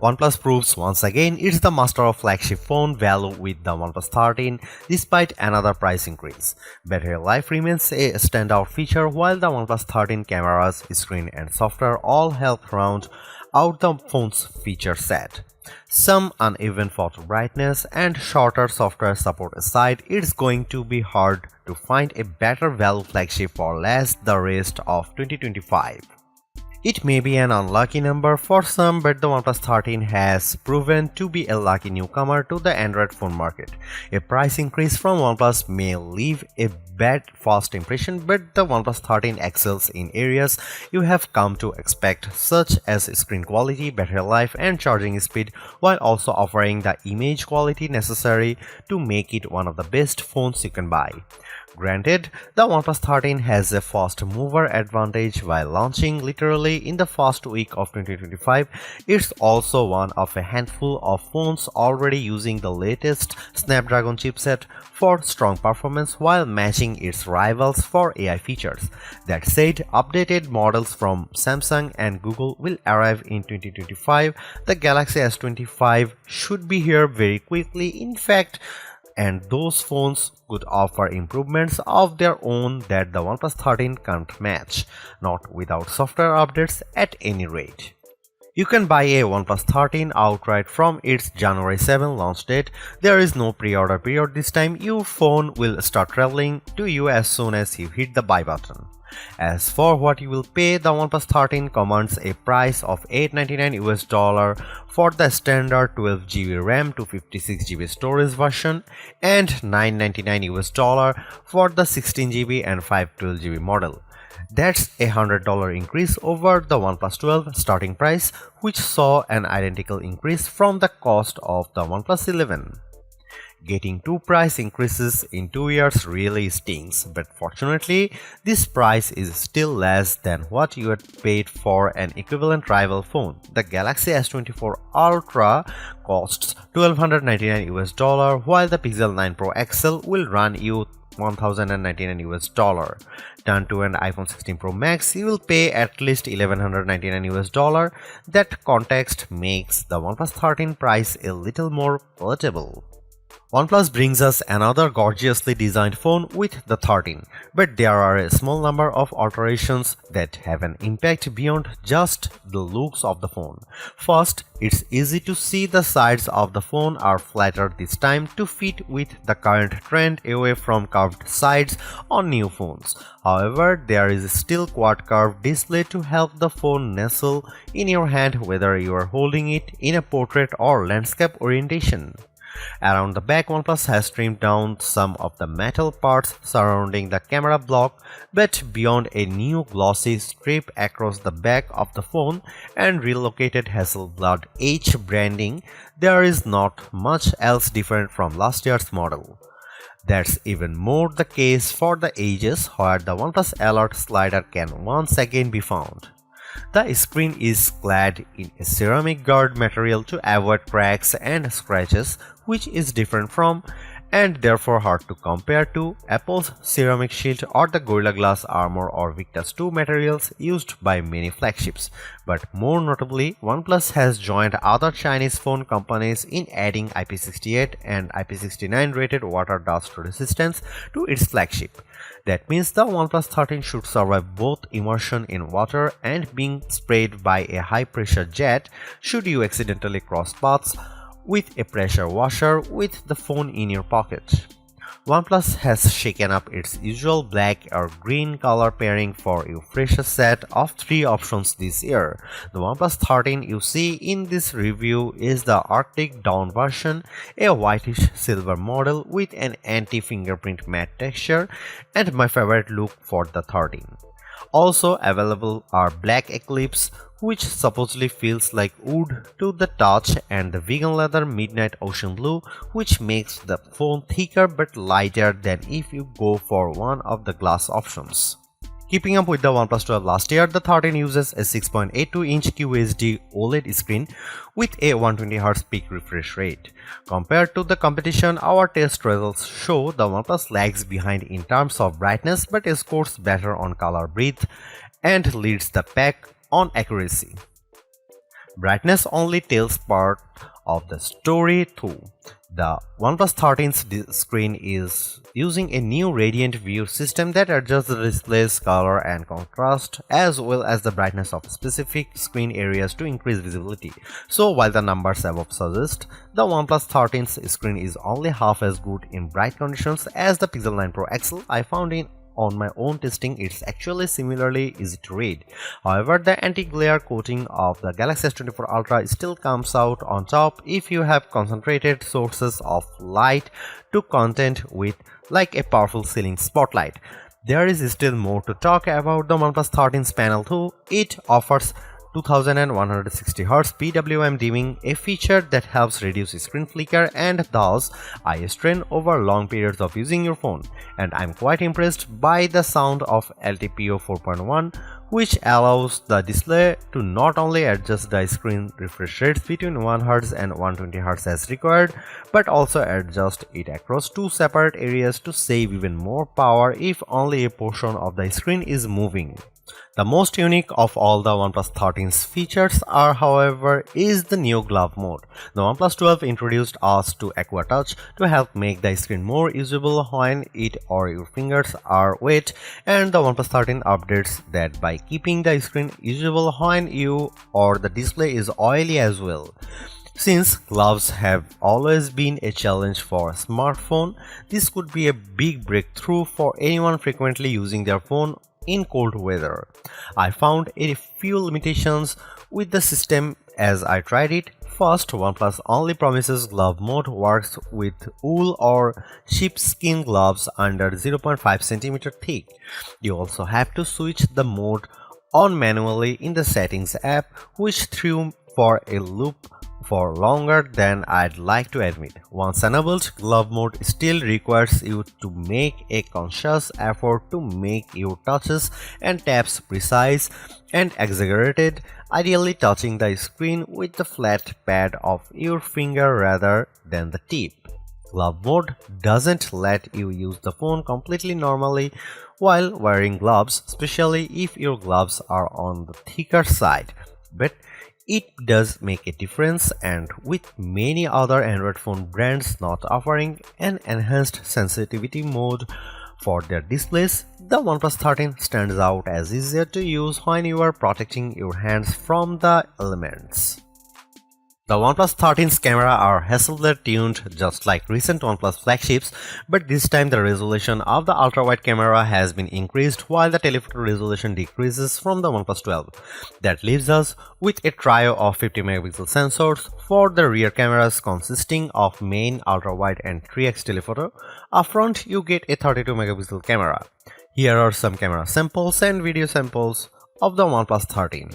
OnePlus proves once again it's the master of flagship phone value with the OnePlus 13 despite another price increase. Battery life remains a standout feature while the OnePlus 13 cameras, screen and software all help round out the phone's feature set. Some uneven photo brightness and shorter software support aside, it's going to be hard to find a better value flagship for less the rest of 2025. It may be an unlucky number for some, but the OnePlus 13 has proven to be a lucky newcomer to the Android phone market. A price increase from OnePlus may leave a bad first impression, but the OnePlus 13 excels in areas you have come to expect, such as screen quality, battery life, and charging speed, while also offering the image quality necessary to make it one of the best phones you can buy. Granted, the OnePlus 13 has a fast mover advantage while launching literally in the first week of 2025. It's also one of a handful of phones already using the latest Snapdragon chipset for strong performance while matching its rivals for AI features. That said, updated models from Samsung and Google will arrive in 2025. The Galaxy S25 should be here very quickly, in fact, and those phones could offer improvements of their own that the OnePlus 13 can't match, not without software updates at any rate. You can buy a OnePlus 13 outright from its January 7 launch date. There is no pre-order period this time. Your phone will start traveling to you as soon as you hit the buy button. As for what you will pay, the OnePlus 13 commands a price of $899 for the standard 12GB RAM to 56GB storage version and $999 for the 16GB and 512GB model. That's a $100 increase over the OnePlus 12 starting price, which saw an identical increase from the cost of the OnePlus 11. Getting two price increases in 2 years really stings, but fortunately, this price is still less than what you had paid for an equivalent rival phone. The Galaxy S24 Ultra costs $1,299, while the Pixel 9 Pro XL will run you $1,099. Turn to an iPhone 16 Pro Max, you will pay at least $1,199. That context makes the OnePlus 13 price a little more palatable. OnePlus brings us another gorgeously designed phone with the 13, but there are a small number of alterations that have an impact beyond just the looks of the phone. First, it's easy to see the sides of the phone are flatter this time to fit with the current trend away from curved sides on new phones. However, there is still quad curved display to help the phone nestle in your hand whether you are holding it in a portrait or landscape orientation. Around the back, OnePlus has trimmed down some of the metal parts surrounding the camera block, but beyond a new glossy strip across the back of the phone and relocated Hasselblad H branding, there is not much else different from last year's model. That's even more the case for the edges, where the OnePlus Alert slider can once again be found. The screen is clad in a ceramic guard material to avoid cracks and scratches, which is different from and therefore hard to compare to Apple's ceramic shield or the Gorilla Glass Armor or Victus 2 materials used by many flagships. But more notably, OnePlus has joined other Chinese phone companies in adding IP68 and IP69 rated water dust resistance to its flagship. That means the OnePlus 13 should survive both immersion in water and being sprayed by a high-pressure jet should you accidentally cross paths with a pressure washer with the phone in your pocket. OnePlus has shaken up its usual black or green color pairing for a fresher set of 3 options this year. The OnePlus 13 you see in this review is the Arctic Dawn version, a whitish silver model with an anti-fingerprint matte texture, and my favorite look for the 13. Also available are Black Eclipse, which supposedly feels like wood to the touch, and the vegan leather Midnight Ocean Blue, which makes the phone thicker but lighter than if you go for one of the glass options. Keeping up with the OnePlus 12 last year, the 13 uses a 6.82-inch QHD OLED screen with a 120Hz peak refresh rate. Compared to the competition, our test results show the OnePlus lags behind in terms of brightness but scores better on color breadth and leads the pack on accuracy. Brightness only tells part of the story too. The OnePlus 13's screen is using a new radiant view system that adjusts the display's color and contrast as well as the brightness of specific screen areas to increase visibility. So while the numbers above suggest the OnePlus 13's screen is only half as good in bright conditions as the Pixel 9 Pro XL, I found on my own testing it's actually similarly easy to read. However, the anti-glare coating of the Galaxy S24 Ultra still comes out on top if you have concentrated sources of light to content with like a powerful ceiling spotlight. There is still more to talk about the OnePlus 13's panel too. It offers 2160Hz PWM dimming, a feature that helps reduce screen flicker and thus eye strain over long periods of using your phone. And I'm quite impressed by the sound of LTPO 4.1, which allows the display to not only adjust the screen refresh rates between 1Hz and 120Hz as required, but also adjust it across two separate areas to save even more power if only a portion of the screen is moving. The most unique of all the OnePlus 13's features are, however, is the new glove mode. The OnePlus 12 introduced us to Aqua Touch to help make the screen more usable when it or your fingers are wet, and the OnePlus 13 updates that by keeping the screen usable when you or the display is oily as well. Since gloves have always been a challenge for a smartphone, this could be a big breakthrough for anyone frequently using their phone in cold weather. I found a few limitations with the system as I tried it. First, OnePlus only promises glove mode works with wool or sheepskin gloves under 0.5 cm thick. You also have to switch the mode on manually in the settings app, which threw for a loop for longer than I'd like to admit. Once enabled, glove mode still requires you to make a conscious effort to make your touches and taps precise and exaggerated, ideally touching the screen with the flat pad of your finger rather than the tip. Glove mode doesn't let you use the phone completely normally while wearing gloves, especially if your gloves are on the thicker side. But it does make a difference, and with many other Android phone brands not offering an enhanced sensitivity mode for their displays, the OnePlus 13 stands out as easier to use when you are protecting your hands from the elements. The OnePlus 13's camera are Hasselblad tuned just like recent OnePlus flagships, but this time the resolution of the ultra-wide camera has been increased while the telephoto resolution decreases from the OnePlus 12. That leaves us with a trio of 50 megapixel sensors for the rear cameras consisting of main, ultra-wide and 3x telephoto. Up front you get a 32 megapixel camera. Here are some camera samples and video samples of the OnePlus 13.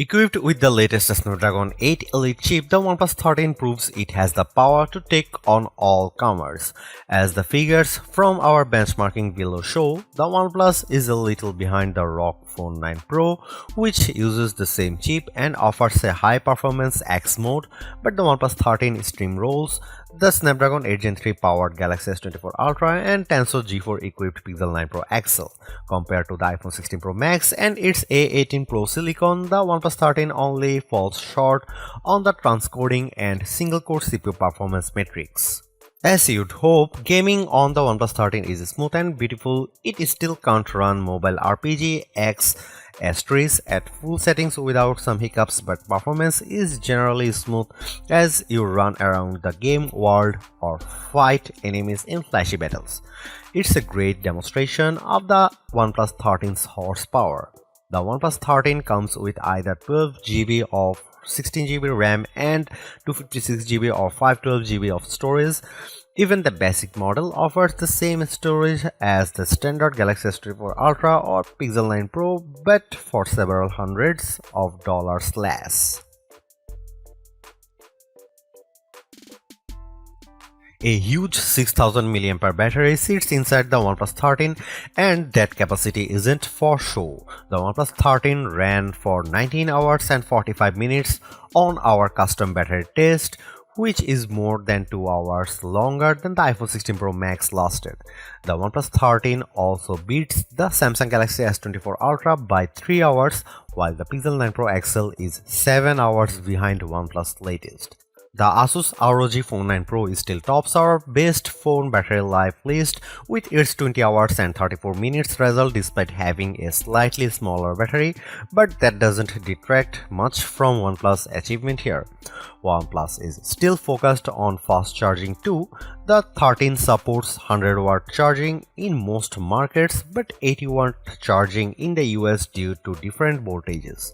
Equipped with the latest Snapdragon 8 Elite chip, the OnePlus 13 proves it has the power to take on all comers. As the figures from our benchmarking below show, the OnePlus is a little behind the ROG Phone 9 Pro, which uses the same chip and offers a high-performance X mode, but the OnePlus 13 steamrolls the Snapdragon 8 Gen 3 powered Galaxy S24 Ultra and Tensor G4 equipped Pixel 9 Pro XL. Compared to the iPhone 16 Pro Max and its A18 Pro Silicon, the OnePlus 13 only falls short on the transcoding and single-core CPU performance metrics. As you'd hope, gaming on the OnePlus 13 is smooth and beautiful. It still can't run mobile RPG X S3s at full settings without some hiccups, but performance is generally smooth as you run around the game world or fight enemies in flashy battles. It's a great demonstration of the OnePlus 13's horsepower. The OnePlus 13 comes with either 12GB of 16GB RAM and 256GB or 512GB of storage. Even the basic model offers the same storage as the standard Galaxy S24 Ultra or Pixel 9 Pro, but for several hundreds of dollars less. A huge 6000 mAh battery sits inside the OnePlus 13, and that capacity isn't for show. The OnePlus 13 ran for 19 hours and 45 minutes on our custom battery test, which is more than 2 hours longer than the iPhone 16 Pro Max lasted. The OnePlus 13 also beats the Samsung Galaxy S24 Ultra by 3 hours, while the Pixel 9 Pro XL is 7 hours behind OnePlus latest. The Asus ROG Phone 9 Pro still tops our best phone battery life list with its 20 hours and 34 minutes result despite having a slightly smaller battery, but that doesn't detract much from OnePlus' achievement here. OnePlus is still focused on fast charging too. The 13 supports 100-watt charging in most markets but 80-watt charging in the US due to different voltages.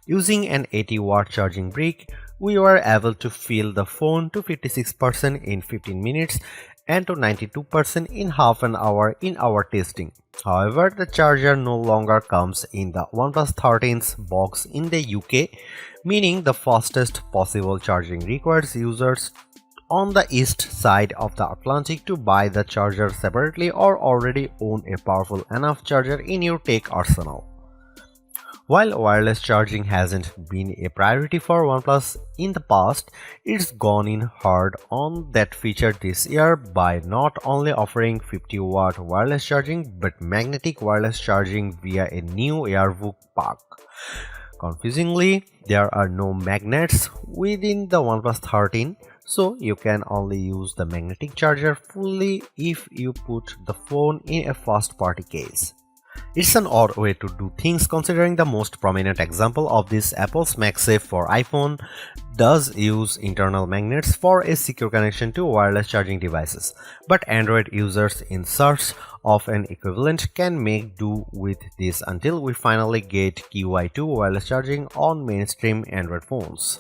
Using an 80-watt charging brick, we were able to fill the phone to 56% in 15 minutes and to 92% in half an hour in our testing. However, the charger no longer comes in the OnePlus 13's box in the UK, meaning the fastest possible charging requires users on the east side of the Atlantic to buy the charger separately or already own a powerful enough charger in your tech arsenal. While wireless charging hasn't been a priority for OnePlus in the past, it's gone in hard on that feature this year by not only offering 50-watt wireless charging but magnetic wireless charging via a new AirVook pack. Confusingly, there are no magnets within the OnePlus 13, so you can only use the magnetic charger fully if you put the phone in a first-party case. It's an odd way to do things considering the most prominent example of this, Apple's MagSafe for iPhone, does use internal magnets for a secure connection to wireless charging devices, but Android users in search of an equivalent can make do with this until we finally get QI2 wireless charging on mainstream Android phones.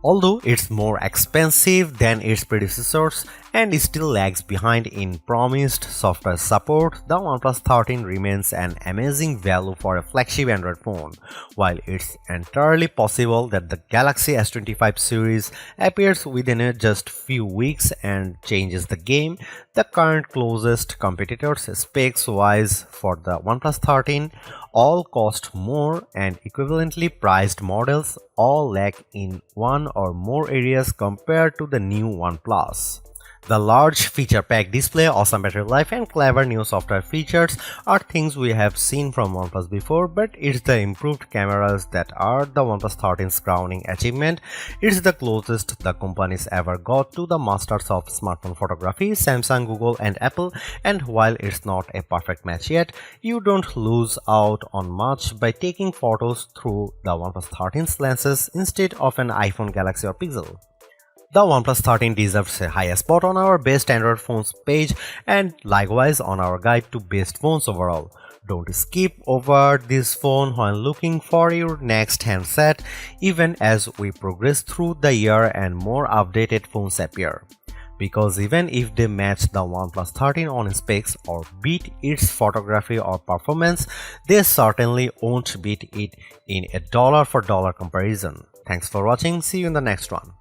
Although it's more expensive than its predecessors and still lags behind in promised software support, the OnePlus 13 remains an amazing value for a flagship Android phone. While it's entirely possible that the Galaxy S25 series appears within just few weeks and changes the game, the current closest competitors specs-wise for the OnePlus 13 all cost more, and equivalently priced models all lack in one or more areas compared to the new OnePlus. The large feature-packed display, awesome battery life, and clever new software features are things we have seen from OnePlus before, but it's the improved cameras that are the OnePlus 13's crowning achievement. It's the closest the companies ever got to the masters of smartphone photography, Samsung, Google, and Apple, and while it's not a perfect match yet, you don't lose out on much by taking photos through the OnePlus 13's lenses instead of an iPhone, Galaxy, or Pixel. The OnePlus 13 deserves a higher spot on our best Android phones page and likewise on our guide to best phones overall. Don't skip over this phone when looking for your next handset, even as we progress through the year and more updated phones appear. because even if they match the OnePlus 13 on specs or beat its photography or performance, they certainly won't beat it in a dollar for dollar comparison. Thanks for watching. See you in the next one.